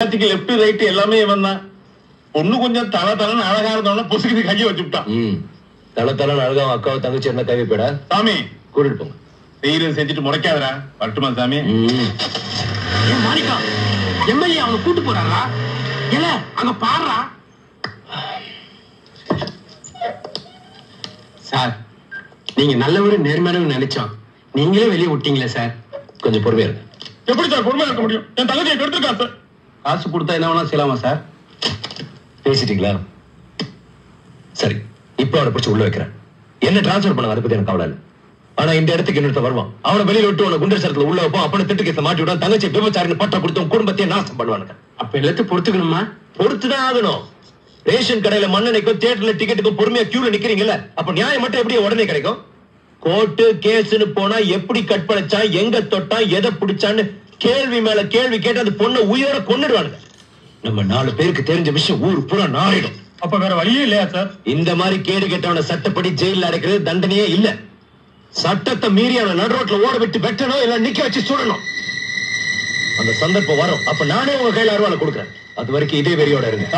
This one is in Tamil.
லெப்ட் ரைட் எல்லாமே இவன் தான். பொண்ணு கொஞ்சம் தலை தலைன்னு அழகா இருந்தோம்னா பொசுக்கு கையை வச்சுட்டான். தலை தலைன்னு அழகா அக்காவை தங்கச்சி என்ன கை வைப்படா. சாமி கூட்டிட்டு போங்க. செய்யறது செஞ்சுட்டு முறைக்காதரா. வரட்டுமா சாமி? மாணிக்கா எம்எல்ஏ அவனை கூட்டு போறாரா? இல்ல அங்க பாடுறா. சார் நீங்க நல்லவரு நேர்மையானவரு நினைச்சோம், நீங்களே வெளியே விட்டீங்களே சார். கொஞ்சம் பொறுமையா இருக்கு. எப்படி சார் பொறுமையா இருக்க முடியும்? என் தங்கச்சியை கெடுத்துருக்கான் சார். காசு கொடுத்தா என்ன வேணா செய்யலாமா சார்? பேசிட்டீங்களா? சரி, இப்ப அவனை பிடிச்சி உள்ள வைக்கிறேன். என்ன டிரான்ஸ்பர் பண்ண அதை பத்தி எனக்கு கவலை இல்லை. ஆனா இந்த இடத்துக்கு இன்னொருத்த வருவான். அவனை வெளியில விட்டு உன குண்டர் சரத்துல உள்ள வைப்போம். அப்பனை திட்டு கேச மாட்டி விடுவான். தங்கச்சி விபச்சாரின்னு பட்டா கொடுத்து குடும்பத்தையே நாசம் பண்ணுவானுங்க. அப்ப எல்லாத்தையும் பொறுத்துக்கணுமா? பொறுத்துதான் ஆகணும். ரேஷன் கடையில மண்ணெண்ணைக்கும் தியேட்டர்ல டிக்கெட்டுக்கும் பொறுமையா கியூல நிக்கிறீங்கல்ல, அப்ப நியாயம் மட்டும் எப்படி உடனே கிடைக்கும்? கோர்ட்டு கேஸ்ன்னு போனா எப்படி கட் பண்ணச்சா, எங்க தொட்டா, எதை பிடிச்சான்னு கேள்வி மேல கேள்வி கேட்டு அந்த பொண்ணை உயிரோட கொன்னுடுவானுங்க. நம்ம 4 பேருக்கு தெரிஞ்ச விஷயம் ஊர் பூரா நாரிடும். அப்ப வேற வழியே இல்லையா சார்? இந்த மாதிரி கேடு கேட்டவன சட்டப்படி ஜெயில அடைக்கிறது தண்டனையே இல்ல. சட்டத்தை மீறி அவனை நடு ரோட்ல ஓட விட்டு வெட்டணும், எல்லாம் நிக்க வச்சு சுடணும். அந்த சந்தர்ப்பம் வரும். அப்ப நானே உங்க கையில அருவாளை கொடுக்குறேன். அது வரைக்கும் இதே வெறியோட இருங்க.